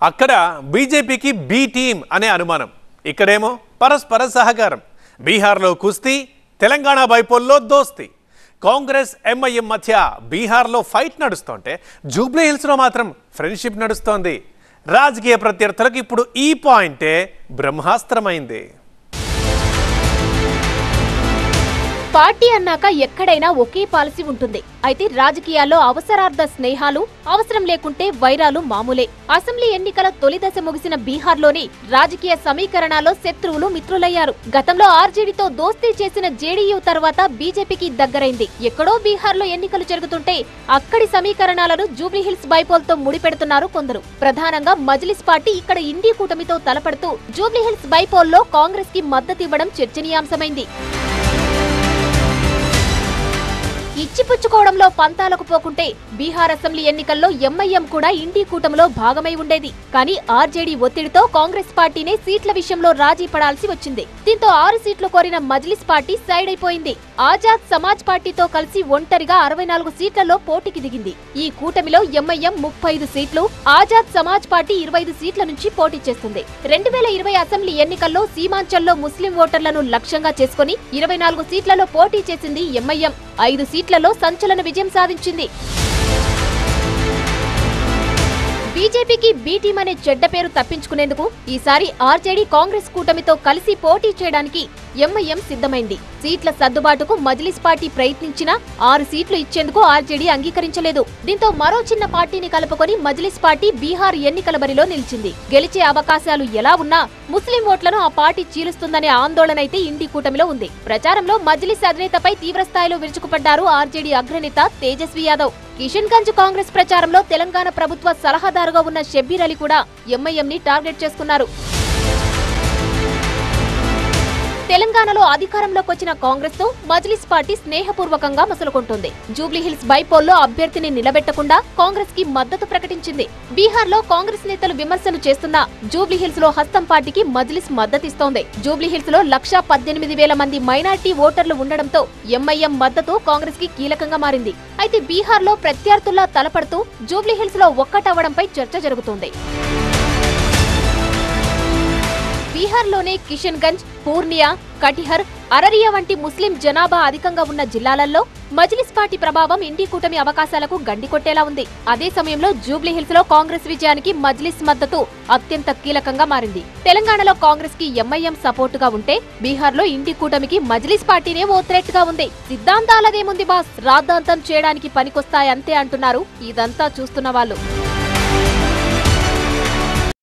అక్కడ బీజేపీకి B team అనే అనుమానం, ఇక్కడేమో పరస్పర సహకారం. బీహార్లో కుస్తీ, తెలంగాణ బైపోల్లో దోస్తీ. కాంగ్రెస్ ఎంఐఎం మధ్య బీహార్లో ఫైట్ నడుస్తుంటే జూబ్లీ హిల్స్లో మాత్రం ఫ్రెండ్షిప్ నడుస్తోంది. రాజకీయ ప్రత్యర్థులకు ఇప్పుడు ఈ పాయింటే బ్రహ్మాస్త్రమైంది. పార్టీ అన్నాక ఎక్కడైనా ఒకే పాలసీ ఉంటుంది. అయితే రాజకీయాల్లో అవసరార్థ స్నేహాలు, అవసరం లేకుంటే వైరాలు మామూలే. అసెంబ్లీ ఎన్నికల తొలి దశ ముగిసిన బీహార్లోని రాజకీయ సమీకరణాల్లో శత్రువులు మిత్రులయ్యారు. గతంలో ఆర్జేడీతో దోస్తీ చేసిన జేడీయూ తర్వాత బీజేపీకి దగ్గరైంది. ఎక్కడో బీహార్లో ఎన్నికలు జరుగుతుంటే అక్కడి సమీకరణాలను జూబ్లీహిల్స్ బైపోల్తో ముడిపెడుతున్నారు కొందరు. ప్రధానంగా మజ్లిస్ పార్టీ ఇక్కడ ఇండీ కూటమితో తలపడుతూ జూబ్లీహిల్స్ బైపోల్లో కాంగ్రెస్ కి మద్దతివ్వడం చర్చనీయాంశమైంది. ఇచ్చిపుచ్చుకోవడంలో పంతాలకు పోకుంటే బీహార్ అసెంబ్లీ ఎన్నికల్లో ఎంఐఎం కూడా ఇండీ కూటమిలో భాగమై ఉండేది. కానీ ఆర్జేడీ ఒత్తిడితో కాంగ్రెస్ పార్టీనే సీట్ల విషయంలో రాజీ పడాల్సి వచ్చింది. దీంతో 6 సీట్లు కోరిన మజ్లిస్ పార్టీ సైడ్ అయిపోయింది. ఆజాద్ సమాజ్ పార్టీతో కలిసి ఒంటరిగా 64 సీట్లలో పోటీకి దిగింది. ఈ కూటమిలో ఎంఐఎం 35 సీట్లు, ఆజాద్ సమాజ్ పార్టీ 25 సీట్ల నుంచి పోటీ చేస్తుంది. 2020 అసెంబ్లీ ఎన్నికల్లో సీమాంచల్లో ముస్లిం ఓటర్లను లక్ష్యంగా చేసుకుని 24 సీట్లలో పోటీ చేసింది ఎంఐఎం. 5 సీట్లలో సంచలన విజయం సాధించింది. బీజేపీకి బి టీం అనే చెడ్డ పేరు తప్పించుకునేందుకు ఈసారి ఆర్జేడీ కాంగ్రెస్ కూటమితో కలిసి పోటీ చేయడానికి ఎంఐఎం సిద్ధమైంది. సీట్ల సర్దుబాటుకు మజ్లిస్ పార్టీ ప్రయత్నించినా 6 సీట్లు ఇచ్చేందుకు ఆర్జేడీ అంగీకరించలేదు. దీంతో మరో చిన్న పార్టీని కలుపుకొని మజ్లిస్ పార్టీ బీహార్ ఎన్నికల బరిలో నిలిచింది. గెలిచే అవకాశాలు ఎలా ఉన్నా ముస్లిం ఓట్లను ఆ పార్టీ చీలుస్తుందనే ఆందోళనైతే ఇండీ కూటమిలో ఉంది. ప్రచారంలో మజ్లిస్ అధినేతపై తీవ్రస్థాయిలో విరుచుకుపడ్డారు ఆర్జేడీ అగ్రనేత తేజస్వి యాదవ్. కిషన్ గంజ్ కాంగ్రెస్ ప్రచారంలో తెలంగాణ ప్రభుత్వ సలహాదారుగా ఉన్న షబ్బీర్ అలీ కూడా ఎంఐఎం ని టార్గెట్ చేసుకున్నారు. తెలంగాణలో అధికారంలోకి వచ్చిన కాంగ్రెస్ తో మజ్లిస్ పార్టీ స్నేహపూర్వకంగా మసలుకుంటుంది. జూబ్లీహిల్స్ బైపోల్లో అభ్యర్థిని నిలబెట్టకుండా కాంగ్రెస్ కి మద్దతు ప్రకటించింది. బీహార్ లో కాంగ్రెస్ నేతలు విమర్శలు చేస్తున్నా జూబ్లీహిల్స్ లో హస్తం పార్టీకి మజ్లిస్ మద్దతిస్తోంది. జూబ్లీహిల్స్ లో 1,18,000 మంది మైనార్టీ ఓటర్లు ఉండడంతో ఎంఐఎం మద్దతు కాంగ్రెస్ కి కీలకంగా మారింది. అయితే బీహార్ లో ప్రత్యర్థుల్లా తలపడుతూ జూబ్లీహిల్స్ లో ఒక్కటవ్వడంపై చర్చ జరుగుతోంది. బీహార్లోనే కిషన్ గంజ్, పూర్నియా, కటిహర్, అరరియా వంటి ముస్లిం జనాభా అధికంగా ఉన్న జిల్లాలలో మజ్లిస్ పార్టీ ప్రభావం ఇండీ కూటమి అవకాశాలకు గండికొట్టేలా ఉంది. అదే సమయంలో జూబ్లీహిల్స్ లో కాంగ్రెస్ విజయానికి మజ్లిస్ మద్దతు అత్యంత కీలకంగా మారింది. తెలంగాణలో కాంగ్రెస్ కి ఎంఐఎం సపోర్టుగా ఉంటే బీహార్ లో ఇండీ కూటమికి మజ్లిస్ పార్టీనే ఓ థ్రెట్ గా ఉంది. సిద్ధాంతాలదేముంది బాస్, రాద్ధాంతం చేయడానికి పనికొస్తాయంతే అంటున్నారు ఇదంతా చూస్తున్న వాళ్ళు.